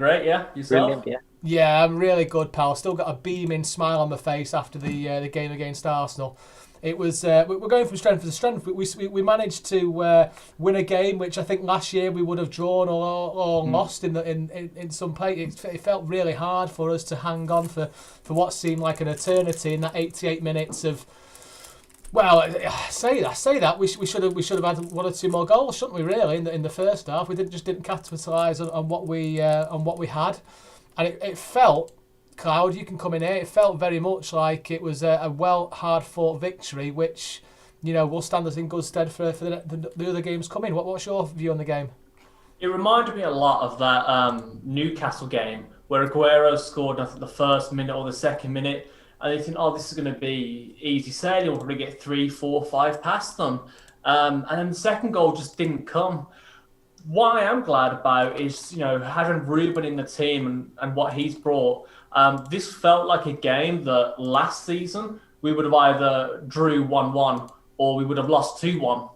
Great, yeah. Yourself? Brilliant, yeah. Yeah, I'm really good, pal. Still got a beaming smile on my face after the game against Arsenal. It was we're going from strength to strength. We managed to win a game which I think last year we would have drawn or Mm. lost in some play. It felt really hard for us to hang on for what seemed like an eternity in that 88 minutes of. Well, say that we should have had one or two more goals, shouldn't we? Really, in the first half, we didn't capitalise on what we had, and it felt. Cloud, you can come in here. It felt very much like it was a well hard fought victory, which will stand us in good stead for the other games coming. What's your view on the game? It reminded me a lot of that Newcastle game where Aguero scored, I think, the first minute or the second minute, and they think, oh, this is going to be easy sailing. We're going to get three, four, five past them. And then the second goal just didn't come. What I am glad about is, having Ruben in the team and what he's brought. This felt like a game that last season we would have either drew 1-1 or we would have lost 2-1.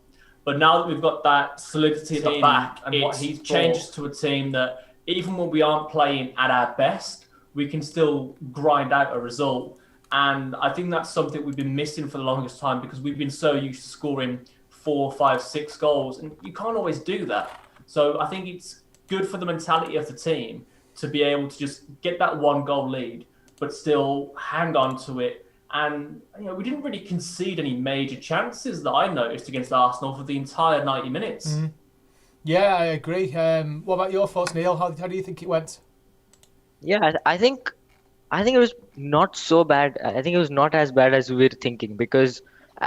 But now that we've got that solidity at the back and what he's changes to a team that even when we aren't playing at our best, we can still grind out a result. And I think that's something we've been missing for the longest time because we've been so used to scoring four, five, six goals, and you can't always do that. So I think it's good for the mentality of the team to be able to just get that one goal lead, but still hang on to it. And we didn't really concede any major chances that I noticed against Arsenal for the entire 90 minutes. Yeah, I agree. What about your thoughts, Neil? How do you think it went? Yeah, I think it was not so bad. I think it was not as bad as we were thinking because,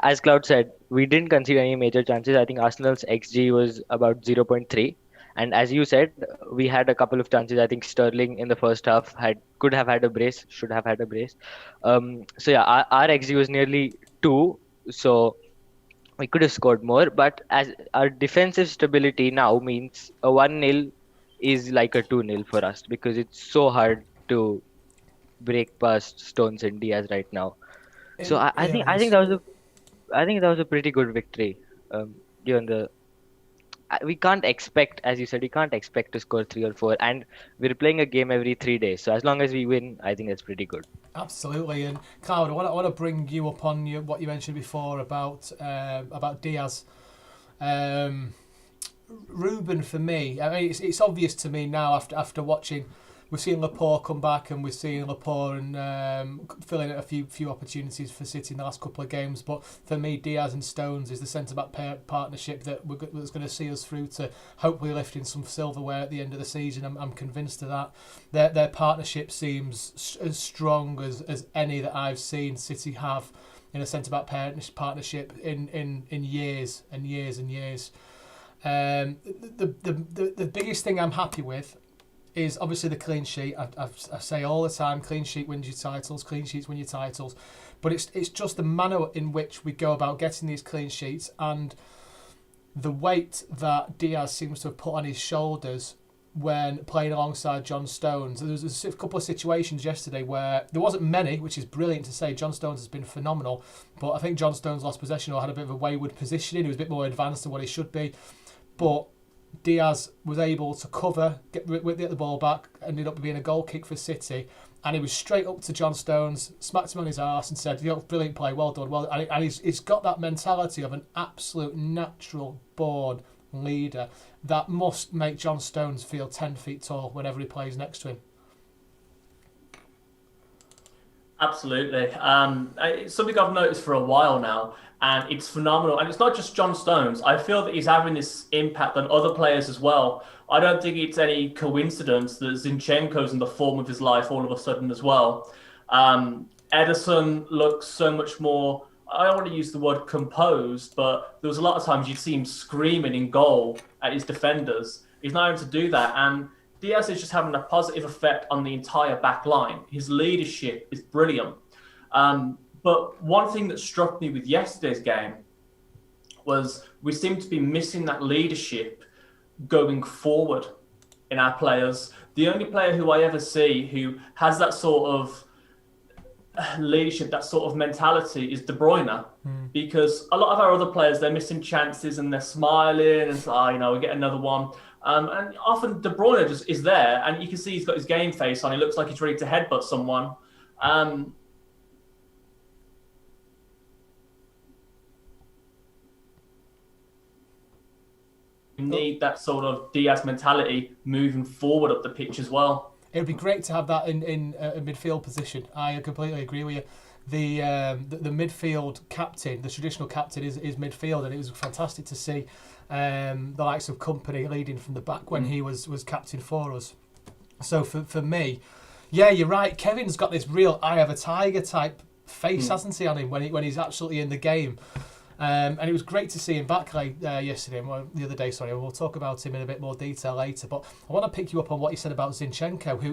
as Cloud said, we didn't concede any major chances. I think Arsenal's XG was about 0.3, and as you said, we had a couple of chances. I think Sterling in the first half could have had a brace, should have had a brace. So yeah, our XG was nearly 2, so we could have scored more. But as our defensive stability now means a 1-0 is like a 2-0 for us because it's so hard to break past Stones and Diaz right now. So I, I Yeah, think it I think is. that was a I think that was a pretty good victory. Given we can't expect, as you said, we can't expect to score 3 or 4, and we're playing a game every 3 days. So as long as we win, I think that's pretty good. Absolutely. And Cloud, I want to bring you up on what you mentioned before about Diaz. Um, Ruben, for me, I mean, it's obvious to me now after watching. We've seen Laporte come back, and we've seen Laporte and filling a few opportunities for City in the last couple of games. But for me, Diaz and Stones is the centre back partnership that's going to see us through to hopefully lifting some silverware at the end of the season. I'm convinced of that. Their partnership seems as strong as any that I've seen City have in a centre back partnership in years and years and years. The biggest thing I'm happy with is obviously the clean sheet. I say all the time, clean sheet wins your titles, clean sheets win your titles. But it's just the manner in which we go about getting these clean sheets and the weight that Diaz seems to have put on his shoulders when playing alongside John Stones. There was a couple of situations yesterday where there wasn't many, which is brilliant to say. John Stones has been phenomenal, but I think John Stones lost possession or had a bit of a wayward positioning. He was a bit more advanced than what he should be. But Diaz was able to cover, get the ball back, ended up being a goal kick for City, and he was straight up to John Stones, smacked him on his arse, and said, brilliant play, well done, well done." And he's got that mentality of an absolute natural born leader that must make John Stones feel 10 feet tall whenever he plays next to him. Absolutely. It's something I've noticed for a while now, and it's phenomenal. And it's not just John Stones. I feel that he's having this impact on other players as well. I don't think it's any coincidence that Zinchenko's in the form of his life all of a sudden as well. Edison looks so much more. I don't want to use the word composed, but there was a lot of times you'd see him screaming in goal at his defenders. He's not able to do that, and Diaz is just having a positive effect on the entire back line. His leadership is brilliant. But one thing that struck me with yesterday's game was we seem to be missing that leadership going forward in our players. The only player who I ever see who has that sort of leadership, that sort of mentality is De Bruyne. Because a lot of our other players, they're missing chances and they're smiling and we get another one. And often De Bruyne just is there, and you can see he's got his game face on. He looks like he's ready to headbutt someone. You need that sort of Diaz mentality moving forward up the pitch as well. It would be great to have that in a midfield position. I completely agree with you. The midfield captain, the traditional captain, is midfield, and it was fantastic to see the likes of Kompany leading from the back when he was captain for us. So for me, yeah, you're right. Kevin's got this real eye of a tiger type face, hasn't he, on him when he's absolutely in the game. And it was great to see him back yesterday, the other day, sorry. We'll talk about him in a bit more detail later. But I want to pick you up on what you said about Zinchenko,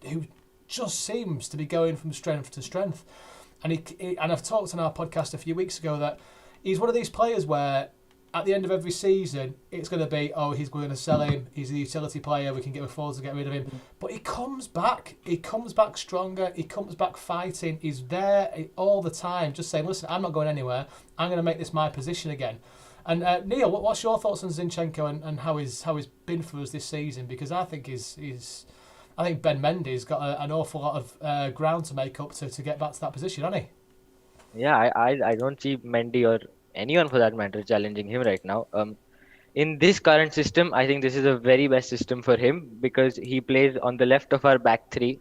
who just seems to be going from strength to strength. And and I've talked on our podcast a few weeks ago that he's one of these players where at the end of every season, it's going to be, oh, he's going to sell him. He's a utility player. We can get forward to get rid of him. But he comes back. He comes back stronger. He comes back fighting. He's there all the time, just saying, listen, I'm not going anywhere. I'm going to make this my position again. And Neil, what's your thoughts on Zinchenko and how he's been for us this season? Because I think I think Ben Mendy's got an awful lot of ground to make up to get back to that position, hasn't he? Yeah, I don't see Mendy or anyone for that matter challenging him right now. In this current system, I think this is the very best system for him because he plays on the left of our back three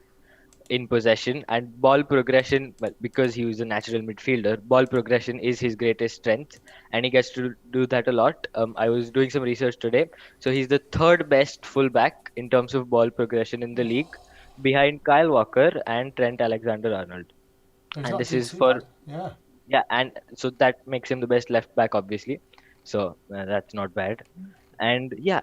in possession and ball progression. Well, because he was a natural midfielder, ball progression is his greatest strength, and he gets to do that a lot. I was doing some research today, so he's the third best fullback in terms of ball progression in the league, behind Kyle Walker and Trent Alexander-Arnold. And this is for yeah, and so that makes him the best left back, obviously. So that's not bad. And yeah,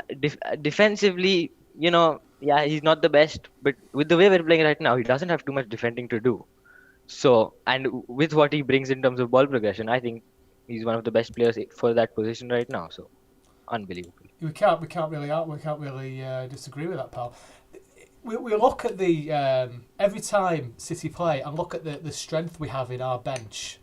defensively, yeah, he's not the best, but with the way we're playing right now, he doesn't have too much defending to do. So, and with what he brings in terms of ball progression, I think he's one of the best players for that position right now. So, unbelievable. We can't really disagree with that, pal. We look at the every time City play and look at the strength we have in our bench.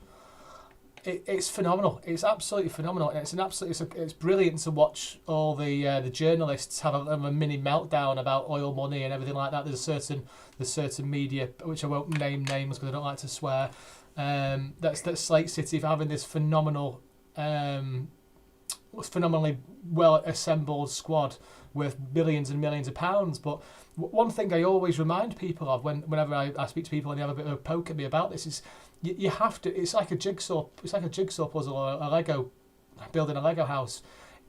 It's phenomenal. It's absolutely phenomenal. It's brilliant to watch all the journalists have a mini meltdown about oil money and everything like that. There's certain media, which I won't name names because I don't like to swear, that slate City for having this phenomenally well assembled squad worth millions and millions of pounds. But one thing I always remind people of whenever I speak to people and they have a bit of a poke at me about this is you have to. It's like a jigsaw puzzle or a Lego, building a Lego house.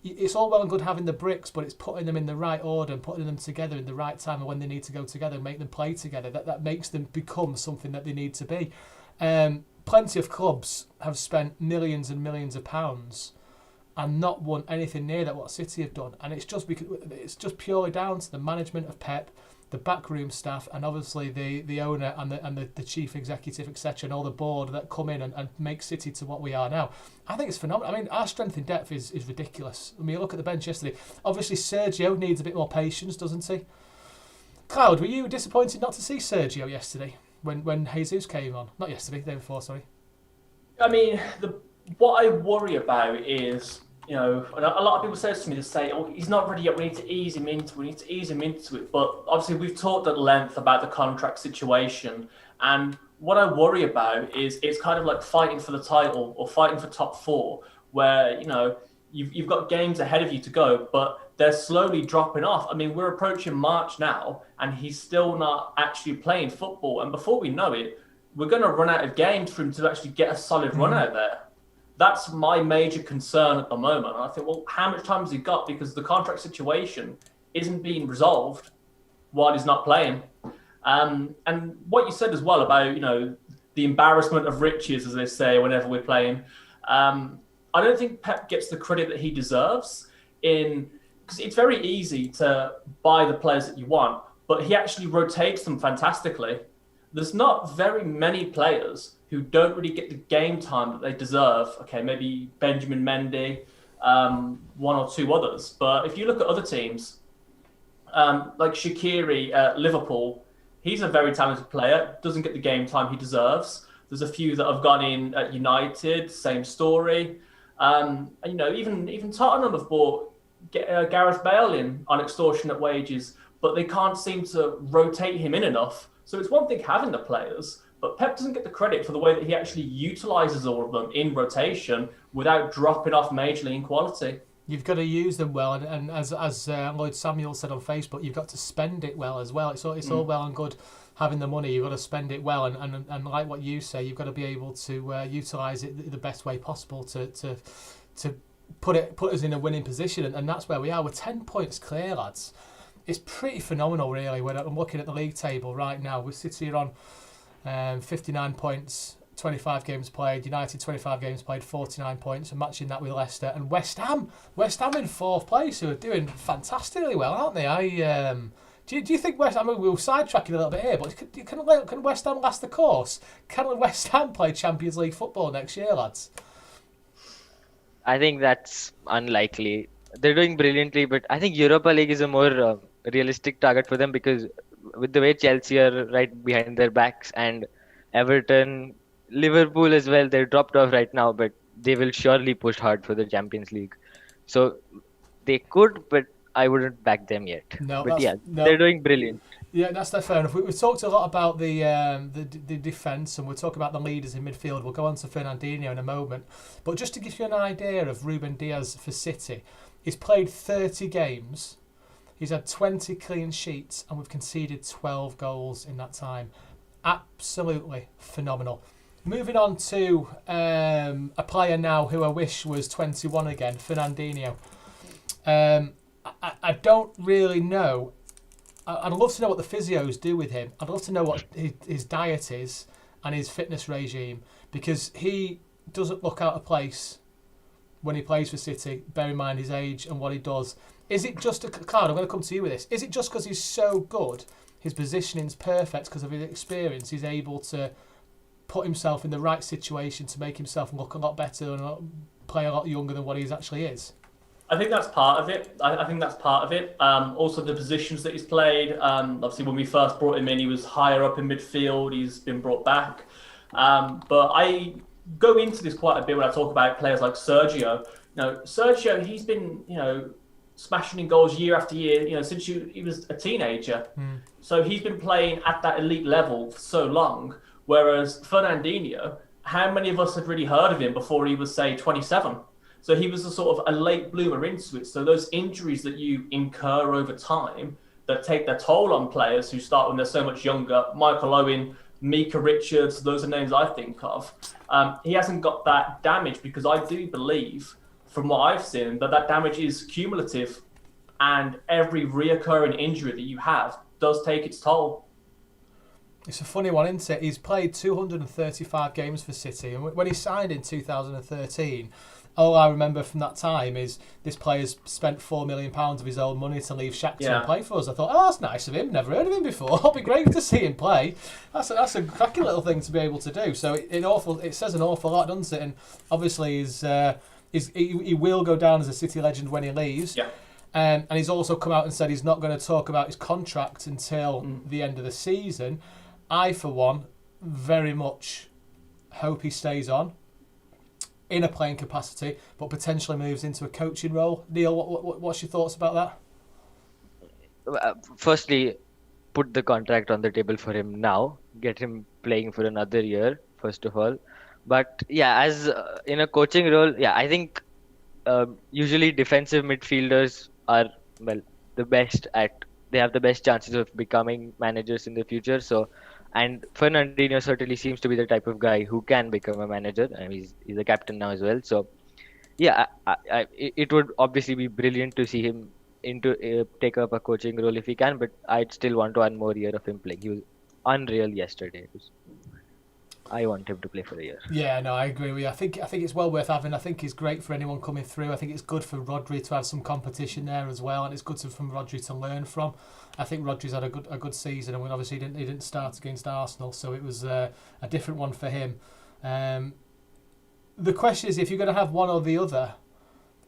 It's all well and good having the bricks, but it's putting them in the right order and putting them together in the right time and when they need to go together and make them play together. That makes them become something that they need to be. Plenty of clubs have spent millions and millions of pounds and not won anything near that what City have done, and it's just purely down to the management of Pep, the backroom staff, and obviously the owner and the chief executive, etc., and all the board that come in and make City to what we are now. I think it's phenomenal. I mean, our strength in depth is ridiculous. I mean, you look at the bench yesterday. Obviously, Sergio needs a bit more patience, doesn't he? Cloud, were you disappointed not to see Sergio yesterday when Jesus came on? Not yesterday, the day before, sorry. I mean, what I worry about is, and a lot of people say to me, they say, oh, he's not ready yet, we need to ease him into it. But obviously we've talked at length about the contract situation. And what I worry about is it's kind of like fighting for the title or fighting for top four, where, you've got games ahead of you to go, but they're slowly dropping off. I mean, we're approaching March now, and he's still not actually playing football. And before we know it, we're going to run out of games for him to actually get a solid run out there. That's my major concern at the moment. And I think, well, how much time has he got? Because the contract situation isn't being resolved while he's not playing. And what you said as well about, the embarrassment of riches, as they say, whenever we're playing. I don't think Pep gets the credit that he deserves because it's very easy to buy the players that you want, but he actually rotates them fantastically. There's not very many players who don't really get the game time that they deserve. Okay, maybe Benjamin Mendy, one or two others. But if you look at other teams, like Shaqiri at Liverpool, he's a very talented player, doesn't get the game time he deserves. There's a few that have gone in at United, same story. And, even Tottenham have bought get Gareth Bale in on extortionate wages, but they can't seem to rotate him in enough. So it's one thing having the players, but Pep doesn't get the credit for the way that he actually utilises all of them in rotation without dropping off majorly in quality. You've got to use them well, and as Lloyd Samuel said on Facebook, you've got to spend it well as well. It's all well and good having the money, you've got to spend it well, and like what you say, you've got to be able to utilise it the best way possible to put us in a winning position, and that's where we are. We're 10 points clear, lads. It's pretty phenomenal, really. When I'm looking at the league table right now, we're sitting here on 59 points, 25 games played. United 25 games played, 49 points, and matching that with Leicester and West Ham in fourth place, who are doing fantastically well, aren't they? Do you think West Ham? I mean, we'll sidetracking a little bit here, but can West Ham last the course? Can West Ham play Champions League football next year, lads? I think that's unlikely. They're doing brilliantly, but I think Europa League is a more realistic target for them, because with the way Chelsea are right behind their backs, and Everton, Liverpool as well, they're dropped off right now, but they will surely push hard for the Champions League. So they could, but I wouldn't back them yet. No, but they're doing brilliant. Yeah, that's fair enough. We've talked a lot about the defence, and we'll talk about the leaders in midfield. We'll go on to Fernandinho in a moment. But just to give you an idea of Ruben Dias for City, he's played 30 games. He's had 20 clean sheets, and we've conceded 12 goals in that time. Absolutely phenomenal. Moving on to a player now who I wish was 21 again, Fernandinho. I don't really know. I'd love to know what the physios do with him. I'd love to know what his diet is and his fitness regime, because he doesn't look out of place when he plays for City, bear in mind his age and what he does. Is it just, Cloud, I'm going to come to you with this, is it just because he's so good, his positioning's perfect because of his experience, he's able to put himself in the right situation to make himself look a lot better and play a lot younger than what he actually is? I think that's part of it. I think that's part of it. Also, the positions that he's played. Obviously, when we first brought him in, he was higher up in midfield. He's been brought back. But I go into this quite a bit when I talk about players like Sergio. Sergio, he's been, smashing in goals year after year, since he was a teenager. So he's been playing at that elite level for so long. Whereas Fernandinho, how many of us had really heard of him before he was, say, 27? So he was a sort of a late bloomer into it. So those injuries that you incur over time that take their toll on players who start when they're so much younger, Michael Owen, Mika Richards, those are names I think of. He hasn't got that damage, because I do believe, from what I've seen, that damage is cumulative, and every reoccurring injury that you have does take its toll. It's a funny one, isn't it? He's played 235 games for City, and when he signed in 2013, all I remember from that time is this player's spent £4 million of his own money to leave Shakhtar and play for us. I thought, that's nice of him. Never heard of him before. It'll be great to see him play. That's a cracking little thing to be able to do. So it says an awful lot, doesn't it? And obviously, he will go down as a City legend when he leaves. Yeah. And he's also come out and said he's not going to talk about his contract until the end of the season. I, for one, very much hope he stays on in a playing capacity, but potentially moves into a coaching role. Neil, what's your thoughts about that? Firstly, put the contract on the table for him now. Get him playing for another year, first of all. But as in a coaching role, I think usually defensive midfielders are the best they have the best chances of becoming managers in the future. So, and Fernandinho certainly seems to be the type of guy who can become a manager, and he's a captain now as well. So, it would obviously be brilliant to see him take up a coaching role if he can. But I'd still want 1 more year of him playing. He was unreal yesterday. I want him to play for a year. Yeah, no, I agree with you. I think it's well worth having. I think it's great for anyone coming through. I think it's good for Rodri to have some competition there as well, and it's good for Rodri to learn from. I think Rodri's had a good season, and obviously he didn't start against Arsenal, so it was a different one for him. The question is, if you're going to have one or the other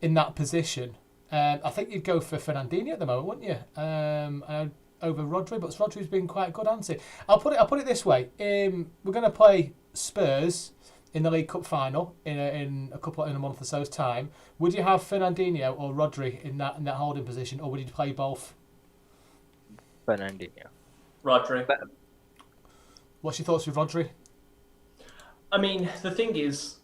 in that position, I think you'd go for Fernandinho at the moment, wouldn't you? Over Rodri, but Rodri's been quite good, hasn't he? I'll put it this way: we're going to play Spurs in the League Cup final in a month or so's time, would you have Fernandinho or Rodri in that holding position, or would you play both? Fernandinho. Rodri. What's your thoughts with Rodri? I mean, the thing is,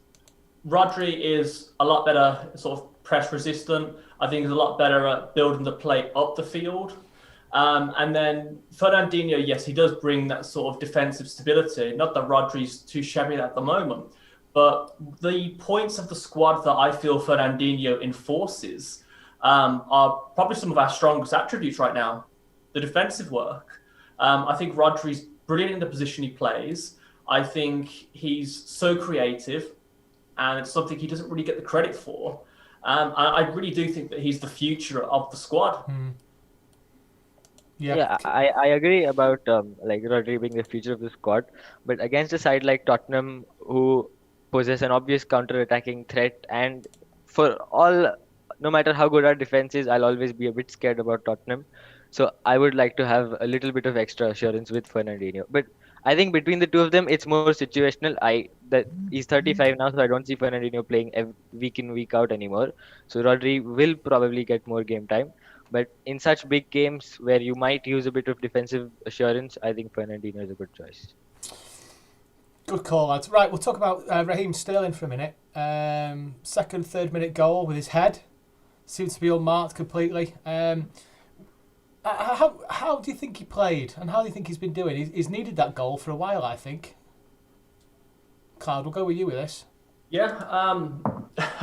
Rodri is a lot better sort of press resistant. I think he's a lot better at building the play up the field. And then Fernandinho, yes, he does bring that sort of defensive stability. Not that Rodri's too shabby at the moment, but the points of the squad that I feel Fernandinho enforces are probably some of our strongest attributes right now. The defensive work. I think Rodri's brilliant in the position he plays. I think he's so creative, and it's something he doesn't really get the credit for. I really do think that he's the future of the squad. Yeah, I agree about like Rodri being the future of the squad, but against a side like Tottenham, who possess an obvious counter-attacking threat, and for all, no matter how good our defense is, I'll always be a bit scared about Tottenham. So I would like to have a little bit of extra assurance with Fernandinho. But I think between the two of them, it's more situational. That he's 35 now, so I don't see Fernandinho playing week in, week out anymore. So Rodri will probably get more game time. But in such big games where you might use a bit of defensive assurance, I think Fernandinho is a good choice. Good call, lads. Right, we'll talk about Raheem Sterling for a minute. Second, third minute goal with his head. Seems to be unmarked completely. How do you think he played, and how do you think he's been doing? He's needed that goal for a while, I think. Cloud, we'll go with you with this. Yeah, I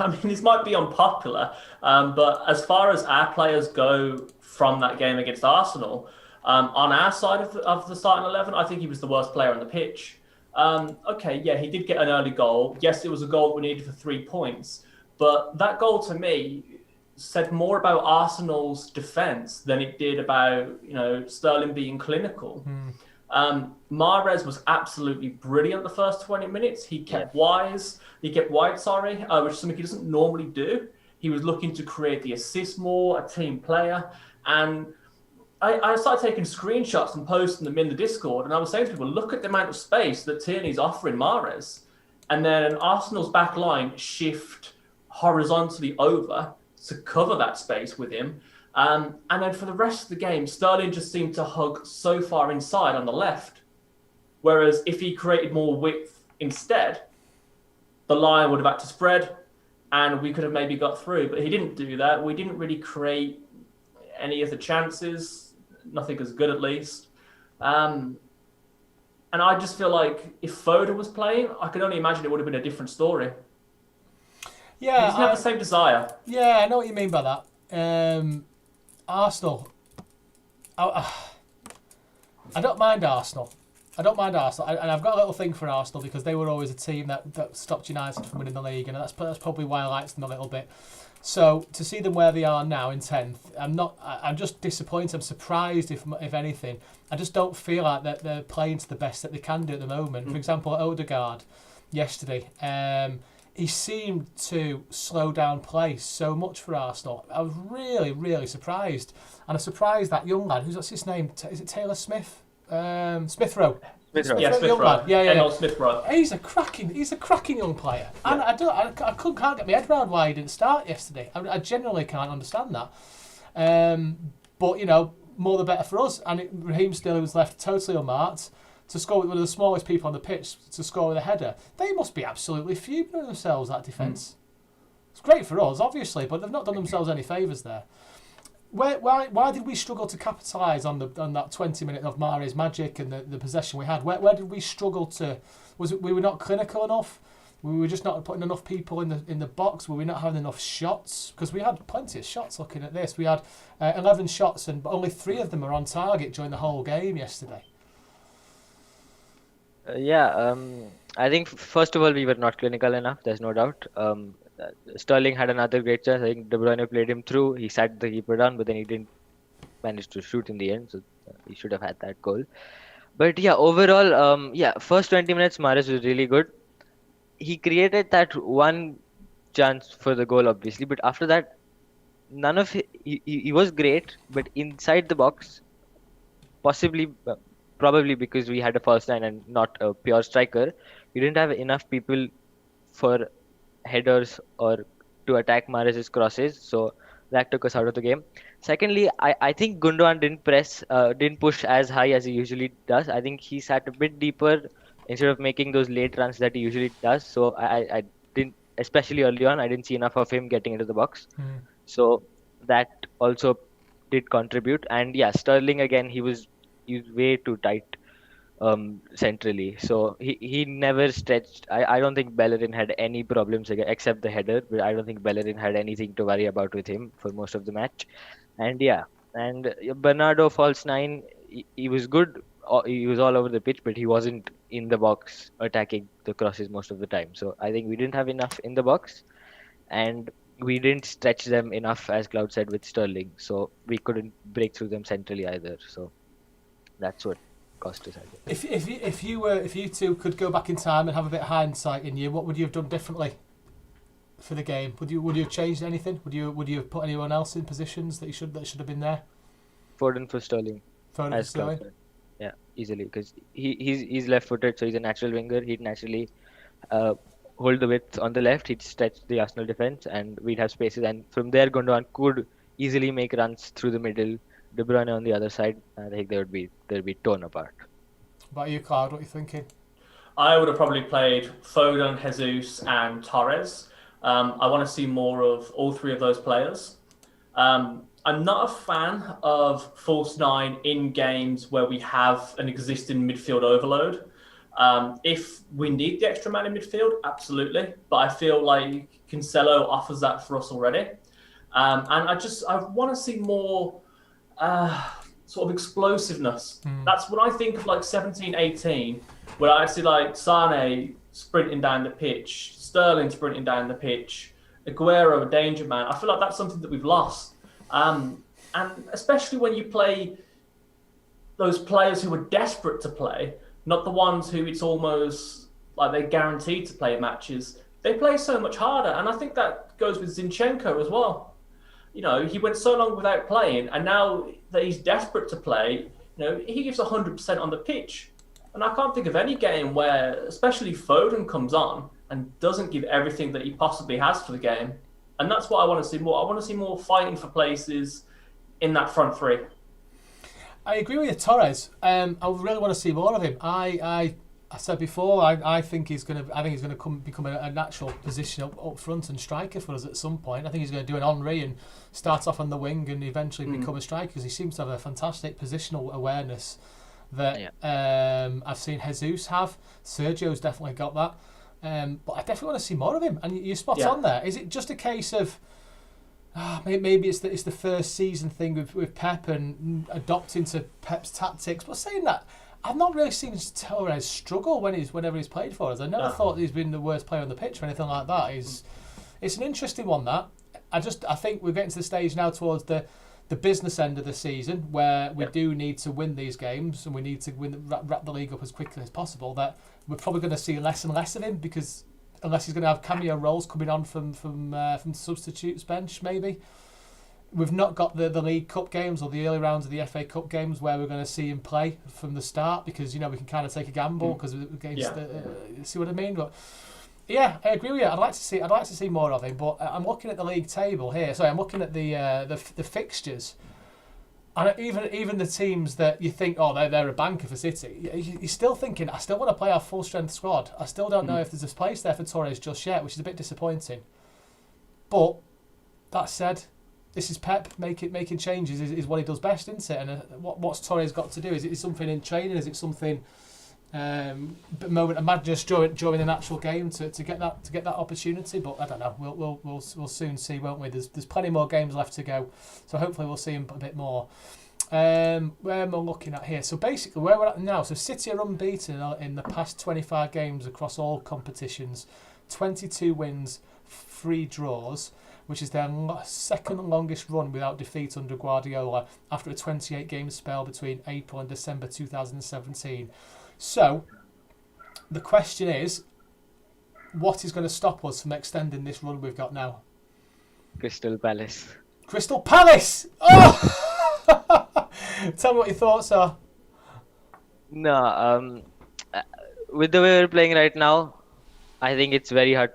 mean, this might be unpopular, but as far as our players go from that game against Arsenal, on our side of the starting 11, I think he was the worst player on the pitch. Okay, yeah, he did get an early goal. Yes, it was a goal we needed for 3 points, but that goal to me said more about Arsenal's defence than it did about, Sterling being clinical. Mahrez was absolutely brilliant the first 20 minutes. He kept wide, which is something he doesn't normally do. He was looking to create the assist more, a team player. And I started taking screenshots and posting them in the Discord, and I was saying to people, look at the amount of space that Tierney's offering Mahrez. And then Arsenal's back line shift horizontally over to cover that space with him. And then for the rest of the game, Sterling just seemed to hug so far inside on the left. Whereas if he created more width instead, the line would have had to spread and we could have maybe got through. But he didn't do that. We didn't really create any of the chances, nothing as good at least. And I just feel like if Foden was playing, I could only imagine it would have been a different story. Yeah, he doesn't have the same desire. Yeah, I know what you mean by that. Arsenal. I don't mind Arsenal. And I've got a little thing for Arsenal because they were always a team that stopped United from winning the league, and that's probably why I liked them a little bit. So to see them where they are now in 10th, I'm just disappointed. I'm surprised if anything. I just don't feel like that they're playing to the best that they can do at the moment. For example, Odegaard yesterday, he seemed to slow down play so much for Arsenal. I was really, really surprised. And I'm surprised that young lad, what's his name? Is it Taylor Smith? Smith Rowe. Smith Rowe. Yeah. Smith Rowe. He's a cracking young player. And I can't get my head around why he didn't start yesterday. I genuinely can't understand that. But, more the better for us. And Raheem Sterling was left totally unmarked to score with one of the smallest people on the pitch to score with a header. They must be absolutely fuming with themselves, that defence. It's great for us, obviously, but they've not done themselves any favours there. Why did we struggle to capitalise on that 20 minute of Mahrez magic and the possession we had? Where did we struggle to? Was it we were not clinical enough? We were just not putting enough people in the box. Were we not having enough shots? Because we had plenty of shots. Looking at this, we had 11 shots and only 3 of them were on target during the whole game yesterday. I think first of all we were not clinical enough. There's no doubt. Sterling had another great chance. I think De Bruyne played him through. He sat the keeper down, but then he didn't manage to shoot in the end. So he should have had that goal. But yeah, overall, first 20 minutes Mahrez was really good. He created that one chance for the goal, obviously, but after that, he was great, but inside the box, probably because we had a false nine and not a pure striker, we didn't have enough people for headers or to attack Mahrez's crosses, so that took us out of the game. Secondly, I think Gundogan didn't push as high as he usually does. I think he sat a bit deeper instead of making those late runs that he usually does. So I didn't, especially early on, I didn't see enough of him getting into the box. So that also did contribute. And yeah, Sterling again, he was way too tight centrally. So he never stretched. I don't think Bellerin had any problems except the header, but I don't think Bellerin had anything to worry about with him for most of the match. And yeah, and Bernardo false nine, he was good. He was all over the pitch, but he wasn't in the box attacking the crosses most of the time. So I think we didn't have enough in the box, and we didn't stretch them enough, as Cloud said, with Sterling. So we couldn't break through them centrally either. So that's what cost us, I think. If you two could go back in time and have a bit of hindsight in you, what would you have done differently for the game? Would you have changed anything? Would you have put anyone else in positions that should have been there? Foden for Sterling. Foden for Sterling? Yeah, easily, because he's left-footed, so he's a natural winger. He'd naturally hold the width on the left. He'd stretch the Arsenal defense, and we'd have spaces. And from there, Gundogan could easily make runs through the middle. De Bruyne on the other side. I think they'd be torn apart. What about you, Cloud? What are you thinking? I would have probably played Foden, Jesus, and Torres. I want to see more of all three of those players. I'm not a fan of false nine in games where we have an existing midfield overload. If we need the extra man in midfield, absolutely. But I feel like Cancelo offers that for us already. And I want to see more sort of explosiveness. That's when I think of like 17, 18, where I see like Sane sprinting down the pitch, Sterling sprinting down the pitch, Aguero, a danger man. I feel like that's something that we've lost. And especially when you play those players who are desperate to play, not the ones who it's almost like they're guaranteed to play matches. They play so much harder. And I think that goes with Zinchenko as well. You know, he went so long without playing, and now that he's desperate to play, you know, he gives 100% on the pitch. And I can't think of any game where, especially Foden comes on and doesn't give everything that he possibly has for the game. And that's what I want to see more. I want to see more fighting for places in that front three. I agree with you, Torres. I really want to see more of him. I said before, I think he's going to become a natural position up front and striker for us at some point. I think he's going to do an Henry and start off on the wing and eventually become a striker, because he seems to have a fantastic positional awareness that I've seen Jesus have. Sergio's definitely got that. But I definitely want to see more of him. And you're spot on there. Is it just a case of maybe it's the first season thing with Pep and adopting to Pep's tactics? But saying that, I've not really seen Torres struggle whenever he's played for us. I never thought he's been the worst player on the pitch or anything like that. It's an interesting one, that. I think we're getting to the stage now towards the business end of the season where we do need to win these games, and we need to wrap the league up as quickly as possible. That we're probably going to see less and less of him, because unless he's going to have cameo roles coming on from substitutes bench, maybe. We've not got the League Cup games or the early rounds of the FA Cup games where we're going to see him play from the start, because we can kind of take a gamble because see what I mean. But yeah, I agree with you. I'd like to see more of him. But I'm looking at the league table here. Sorry, I'm looking at the fixtures, and even the teams that you think, they're a banker for City. You're still thinking, I still want to play our full strength squad. I still don't know if there's a place there for Torres just yet, which is a bit disappointing. But that said, this is Pep making changes is what he does best, isn't it? And what's Torres got to do? Is it something in training? Is it something moment of madness during an actual game to get that opportunity? But I don't know. We'll soon see, won't we? There's plenty more games left to go, so hopefully we'll see him a bit more. Where am I looking at here? So basically, where we're at now. So City are unbeaten in the past 25 games across all competitions, 22 wins, 3 draws, which is their second longest run without defeat under Guardiola after a 28-game spell between April and December 2017. So, the question is, what is going to stop us from extending this run we've got now? Crystal Palace. Crystal Palace! Oh! Tell me what your thoughts are. No, with the way we're playing right now, I think it's very hard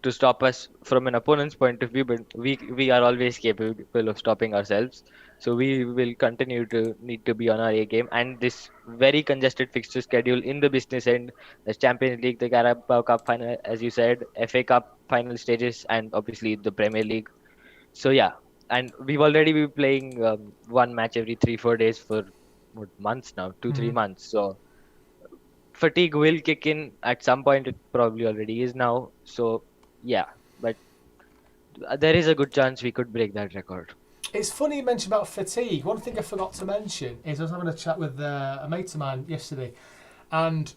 to stop us from an opponent's point of view, but we are always capable of stopping ourselves. So we will continue to need to be on our A game. And this very congested fixture schedule in the business end, the Champions League, the Carabao Cup final, as you said, FA Cup final stages, and obviously the Premier League. So yeah, and we've already been playing one match every 3-4 days for what, months now, 2-3 months. So fatigue will kick in at some point. It probably already is now. So yeah, but there is a good chance we could break that record. It's funny you mentioned about fatigue. One thing I forgot to mention is I was having a chat with a mate of mine yesterday, and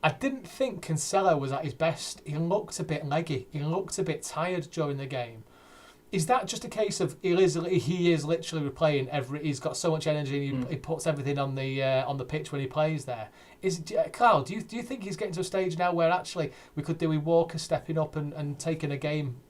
I didn't think Cancelo was at his best. He looked a bit leggy. He looked a bit tired during the game. Is that just a case of he is literally replaying every? He's got so much energy. And he puts everything on the pitch when he plays there. Carl, do you think he's getting to a stage now where actually we could do with Walker stepping up and taking a game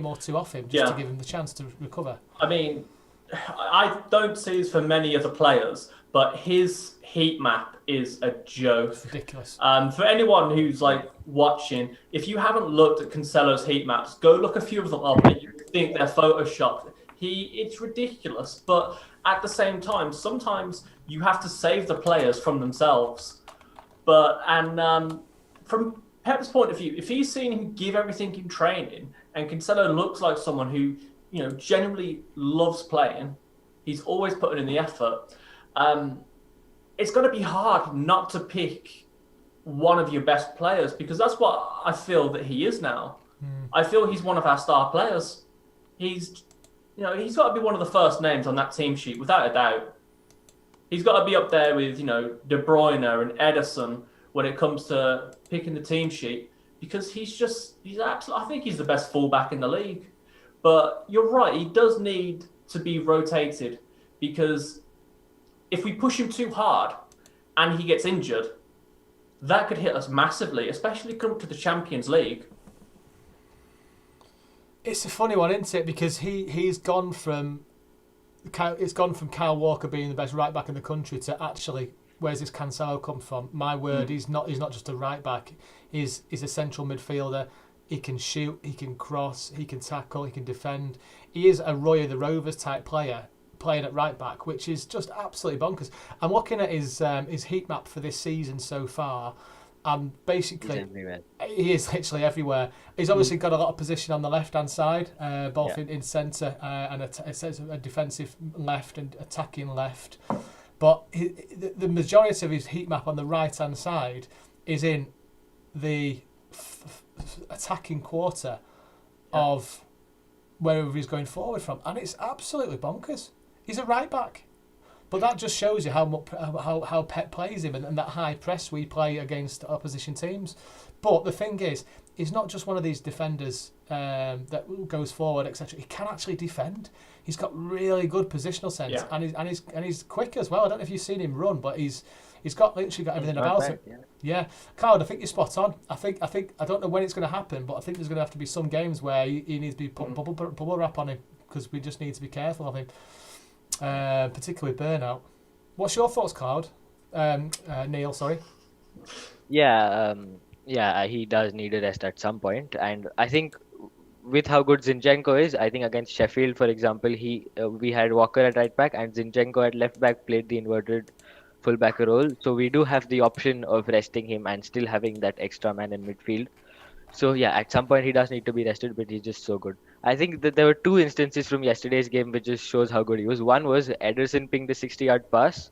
or two off him just to give him the chance to recover? I mean, I don't see this for many other players, but his heat map is a joke. It's ridiculous. For anyone who's like watching, if you haven't looked at Cancelo's heat maps, go look a few of them up and you think they're photoshopped. It's ridiculous, but at the same time, sometimes you have to save the players from themselves. From Pep's point of view, if he's seen him give everything in training, and Cancelo looks like someone who, genuinely loves playing, he's always putting in the effort. It's going to be hard not to pick one of your best players, because that's what I feel that he is now. I feel he's one of our star players. He's got to be one of the first names on that team sheet, without a doubt. He's got to be up there with, De Bruyne and Ederson when it comes to picking the team sheet, because he's absolutely, I think he's the best fullback in the league. But you're right, he does need to be rotated, because if we push him too hard and he gets injured, that could hit us massively, especially coming to the Champions League. It's a funny one, isn't it? Because he's gone from Kyle Walker being the best right back in the country to actually, where's this Cancelo come from? My word, he's not just a right back. He's a central midfielder. He can shoot, he can cross, he can tackle, he can defend. He is a Roy of the Rovers type player playing at right back, which is just absolutely bonkers. I'm looking at his heat map for this season so far, and basically he is literally everywhere. He's obviously got a lot of position on the left-hand side, both in centre and a defensive left and attacking left. But the majority of his heat map on the right-hand side is in the attacking quarter of wherever he's going forward from, and it's absolutely bonkers. He's a right back, but that just shows you how Pep plays him and that high press we play against opposition teams. But the thing is, he's not just one of these defenders that goes forward, etc. He can actually defend. He's got really good positional sense, and he's quick as well. I don't know if you've seen him run, but he's literally got everything about him. Yeah, Cloud, I think you're spot on. I think I don't know when it's going to happen, but I think there's going to have to be some games where he needs to be put bubble wrap on him, because we just need to be careful of him, particularly burnout. What's your thoughts, Cloud? Neil, sorry. Yeah, he does need a rest at some point, and I think with how good Zinchenko is, I think against Sheffield, for example, we had Walker at right back and Zinchenko at left back, played the inverted fullback role. So we do have the option of resting him and still having that extra man in midfield. So yeah, at some point he does need to be rested, but he's just so good. I think that there were two instances from yesterday's game which just shows how good he was. One was Ederson pinged the 60-yard pass,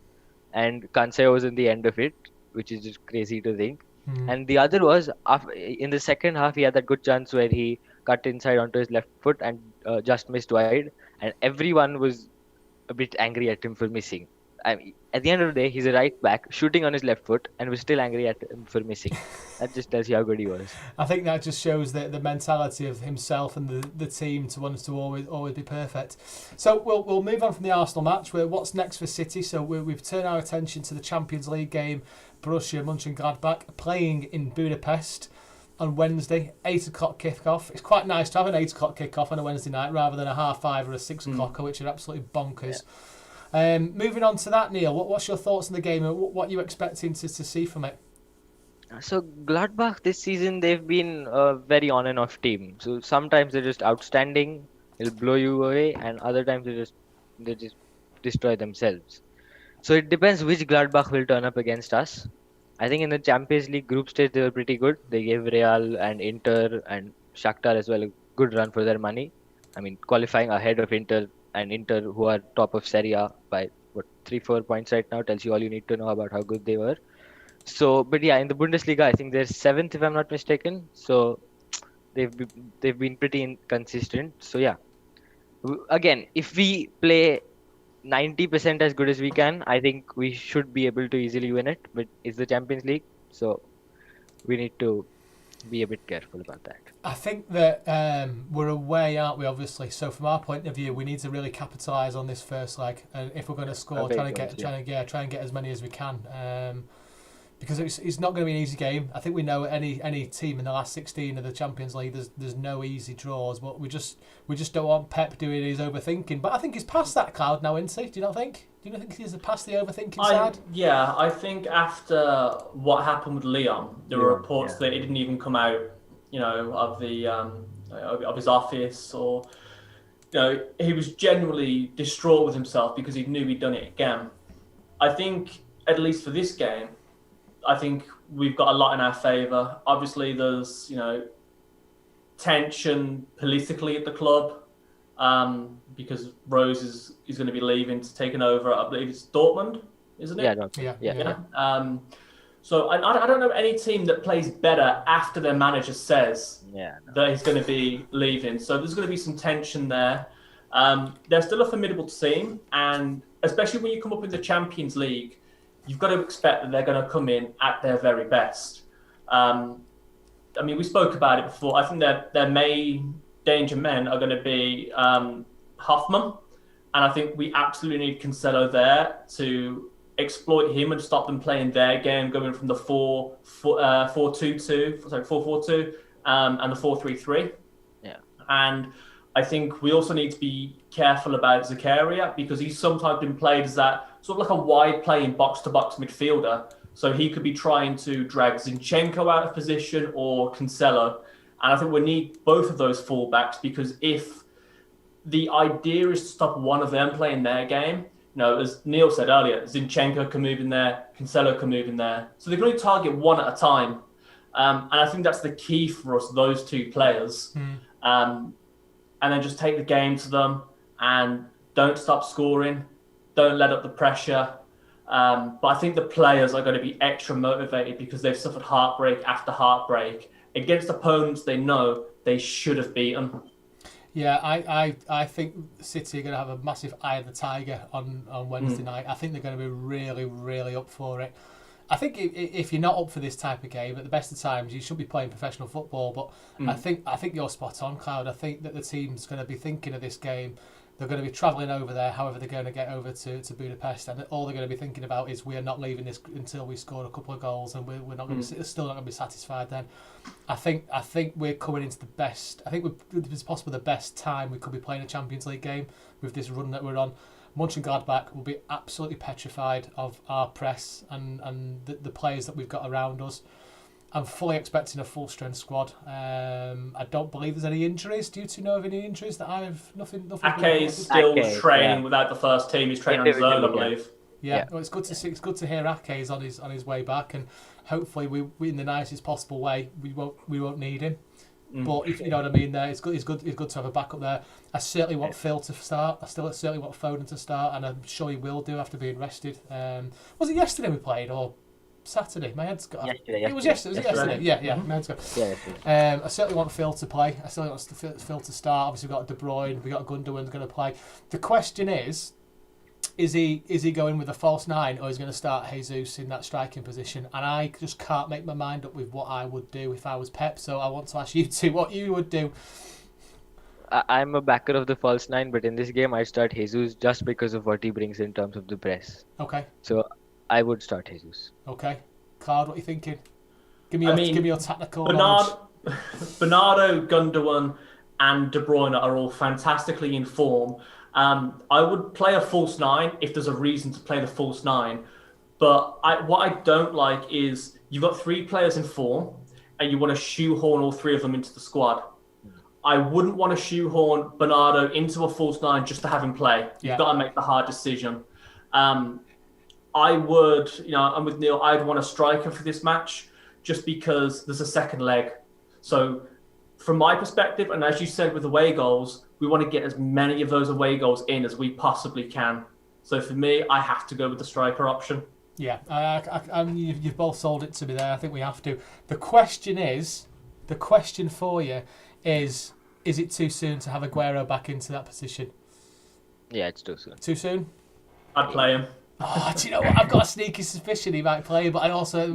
and Cancelo was in the end of it, which is just crazy to think. And the other was in the second half, he had that good chance where he cut inside onto his left foot and just missed wide, and everyone was a bit angry at him for missing. I mean, at the end of the day, he's a right back shooting on his left foot, and we're still angry at him for missing. That just tells you how good he was. I think that just shows the mentality of himself and the team to want us to always be perfect. So we'll move on from the Arsenal match. What's next for City? So we've turned our attention to the Champions League game. Borussia Mönchengladbach playing in Budapest on Wednesday, 8 o'clock kickoff. It's quite nice to have an 8 o'clock kickoff on a Wednesday night rather than a 5:30 or a 6 o'clock, which are absolutely bonkers. Yeah. Moving on to that, Neil, what's your thoughts on the game and what are you expecting to see from it? So Gladbach this season they've been a very on and off team. So sometimes they're just outstanding, they'll blow you away, and other times they just destroy themselves. So it depends which Gladbach will turn up against us. I think in the Champions League group stage they were pretty good. They gave Real and Inter and Shakhtar as well a good run for their money. I mean, qualifying ahead of Inter, and Inter who are top of Serie A by what 3-4 points right now tells you all you need to know about how good they were. So, but yeah, in the Bundesliga, I think they're seventh if I'm not mistaken. So they've been pretty inconsistent. So yeah, again, if we play 90% as good as we can, I think we should be able to easily win it. But it's the Champions League, so we need to be a bit careful about that. I think that we're away, aren't we? Obviously, so from our point of view, we need to really capitalise on this first leg, and if we're going to score, Okay, try and get as many as we can. Because it's not going to be an easy game. I think we know any team in the last 16 of the Champions League, there's no easy draws. But we just don't want Pep doing his overthinking. But I think he's past that cloud now, isn't he? Do you not think? Do you not think he's past the overthinking side? Yeah, I think after what happened with Leon, there were reports that he didn't even come out, of the of his office, or he was genuinely distraught with himself because he knew he'd done it again. I think at least for this game, I think we've got a lot in our favour. Obviously, there's tension politically at the club because Rose is going to be leaving to taking over. I believe it's Dortmund, isn't it? Yeah. So I don't know any team that plays better after their manager says that he's going to be leaving. So there's going to be some tension there. They're still a formidable team, and especially when you come up in the Champions League, you've got to expect that they're going to come in at their very best. I mean, we spoke about it before. I think their main danger men are going to be Hoffman, and I think we absolutely need Cancelo there to exploit him and stop them playing their game, going from the 4-2-2, and the 4-3-3. Yeah. And I think we also need to be careful about Zakaria because he's sometimes been played as that sort of like a wide playing box-to-box midfielder. So he could be trying to drag Zinchenko out of position or Cancelo. And I think we need both of those fullbacks because if the idea is to stop one of them playing their game, as Neil said earlier, Zinchenko can move in there, Cancelo can move in there. So they can only target one at a time. And I think that's the key for us, those two players. And then just take the game to them and don't stop scoring. Don't let up the pressure. But I think the players are going to be extra motivated because they've suffered heartbreak after heartbreak against opponents they know they should have beaten. Yeah, I think City are going to have a massive eye of the tiger on Wednesday night. I think they're going to be really, really up for it. I think if you're not up for this type of game, at the best of times, you should be playing professional football. But I think you're spot on, Cloud. I think that the team's going to be thinking of this game. They're going to be travelling over there, however they're going to get over to Budapest, and all they're going to be thinking about is we are not leaving this until we score a couple of goals, and we're not going to still not going to be satisfied. Then, I think we're coming into the best. I think it's possibly the best time we could be playing a Champions League game with this run that we're on. Mönchengladbach will be absolutely petrified of our press and the players that we've got around us. I'm fully expecting a full strength squad. I don't believe there's any injuries. Do you know of any injuries that I've nothing? Ake is still training without the first team. He's training on his own, I believe. Yeah. Well, it's good to see. It's good to hear Ake is on his way back, and hopefully we in the nicest possible way we won't need him. But if you know what I mean, there it's good to have a backup there. I certainly want Phil to start. I certainly want Foden to start, and I'm sure he will do after being rested. Was it yesterday we played or Saturday? My head's got. Yesterday. It was yesterday. Yeah. My head's got. Yeah. I certainly want Phil to play. I certainly want Phil to start. Obviously, we've got De Bruyne. We've got Gundogan's going to play. The question is he going with a false nine or is he going to start Jesus in that striking position? And I just can't make my mind up with what I would do if I was Pep. So I want to ask you two what you would do. I'm a backer of the false nine, but in this game I start Jesus just because of what he brings in terms of the press. Okay. So I would start Jesus. Okay. Card, what are you thinking? Give me your tactical knowledge. Bernardo, Gundogan and De Bruyne are all fantastically in form. I would play a false nine if there's a reason to play the false nine. But what I don't like is you've got 3 players in form, and you want to shoehorn all 3 of them into the squad. I wouldn't want to shoehorn Bernardo into a false 9 just to have him play. You've Yeah. got to make the hard decision. I would, I'm with Neil. I'd want a striker for this match just because there's a second leg. So, from my perspective, and as you said with away goals, we want to get as many of those away goals in as we possibly can. So, for me, I have to go with the striker option. Yeah, you've both sold it to me there. I think we have to. The question for you is it too soon to have Aguero back into that position? Yeah, it's too soon. Too soon? I'd play him. Oh, do you know what? I've got a sneaky suspicion he might play, but I also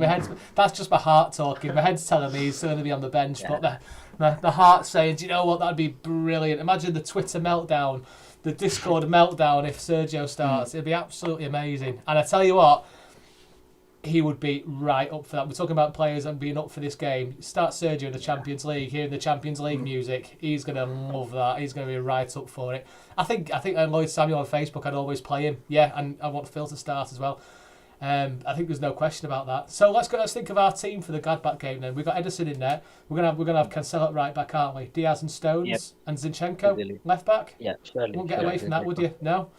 that's just my heart talking. My head's telling me he's still going to be on the bench, but the heart's saying, do you know what? That'd be brilliant. Imagine the Twitter meltdown, the Discord meltdown if Sergio starts. It'd be absolutely amazing. And I tell you what, he would be right up for that. We're talking about players and being up for this game. Start Sergio in the Champions League, hearing the Champions League music. He's going to love that. He's going to be right up for it. I think Lloyd Samuel on Facebook, I'd always play him. Yeah, and I want Phil to start as well. I think there's no question about that. So let's think of our team for the Gladbach game then. We've got Ederson in there. We're gonna have Cancelo at right back, aren't we? Diaz and Stones and Zinchenko Easily. left back. Yeah, surely. Won't get away from that, would you? No.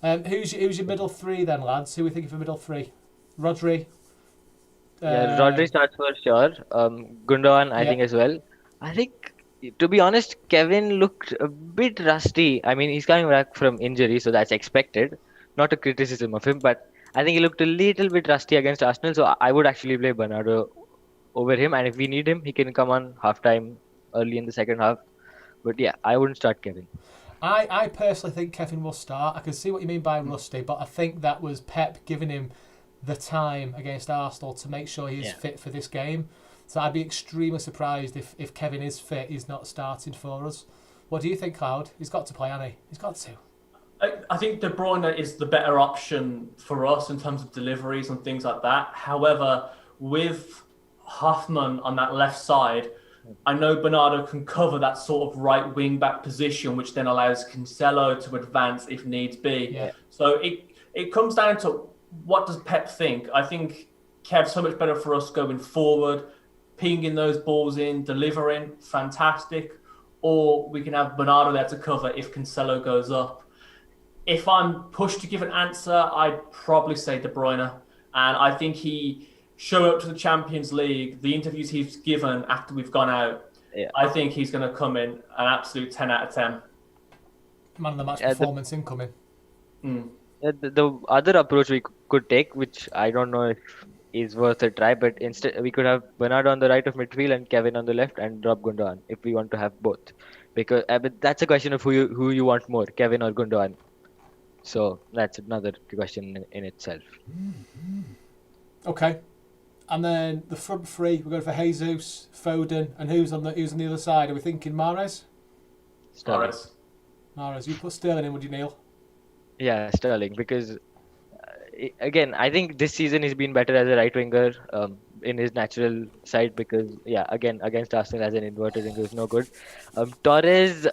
Who's your middle 3 then, lads? Who are we thinking for middle 3? Rodri. Rodri starts for sure. Gundogan, I think as well. I think, to be honest, Kevin looked a bit rusty. I mean, he's coming back from injury, so that's expected. Not a criticism of him, but I think he looked a little bit rusty against Arsenal. So I would actually play Bernardo over him, and if we need him, he can come on halftime, early in the second half. But yeah, I wouldn't start Kevin. I personally think Kevin will start. I can see what you mean by rusty, but I think that was Pep giving him the time against Arsenal to make sure he's fit for this game. So I'd be extremely surprised if Kevin is fit, he's not starting for us. What do you think, Cloud? He's got to play, hasn't he? He's got to. I think De Bruyne is the better option for us in terms of deliveries and things like that. However, with Hoffman on that left side, I know Bernardo can cover that sort of right wing back position, which then allows Cancelo to advance if needs be. Yeah. So it comes down to what does Pep think? I think Kev's so much better for us going forward, pinging those balls in, delivering, fantastic. Or we can have Bernardo there to cover if Cancelo goes up. If I'm pushed to give an answer, I'd probably say De Bruyne. And I think he showed up to the Champions League, the interviews he's given after we've gone out, I think he's going to come in an absolute 10 out of 10. Man of the match performance incoming. The other approach we could take, which I don't know if is worth a try, but instead we could have Bernardo on the right of midfield and Kevin on the left and drop Gundogan if we want to have both. Because but that's a question of who you want more, Kevin or Gundogan. So that's another question in itself. Okay. And then the front 3, we're going for Jesus, Foden, and who's on the other side? Are we thinking Mahrez? Sterling. Mahrez. You put Sterling in, would you, Neil? Yeah, Sterling, because again, I think this season he's been better as a right winger in his natural side because, again, against Arsenal as an inverted winger is no good. Torres,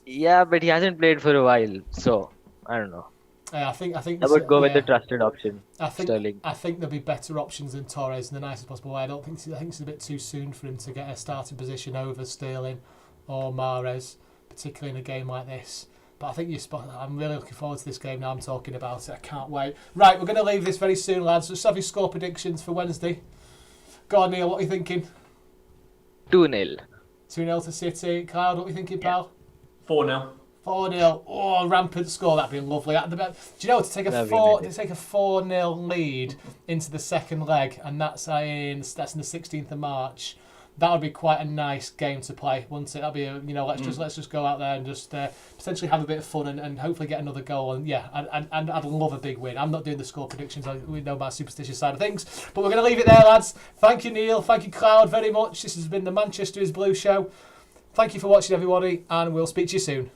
but he hasn't played for a while, so I don't know. I think I would go with the trusted option, Sterling. I think there'll be better options than Torres in the nicest possible way. I think it's a bit too soon for him to get a starting position over Sterling or Mahrez, particularly in a game like this. But I think you're spot on. I'm really looking forward to this game now I'm talking about it. I can't wait. Right, we're going to leave this very soon, lads. Let's have your score predictions for Wednesday. Go on, Neil, what are you thinking? 2-0. 2-0 to City. Cloud, what are you thinking, pal? 4-0. 4-0. Oh, rampant score. That'd be lovely. Do you know, to take a 4-0 lead into the second leg, and that's in the 16th of March, that would be quite a nice game to play, wouldn't it? That'd be let's just go out there and just potentially have a bit of fun and hopefully get another goal. And I'd love a big win. I'm not doing the score predictions. We know my superstitious side of things, but we're going to leave it there, lads. Thank you, Neil. Thank you, Cloud, very much. This has been the Manchester is Blue show. Thank you for watching, everybody, and we'll speak to you soon.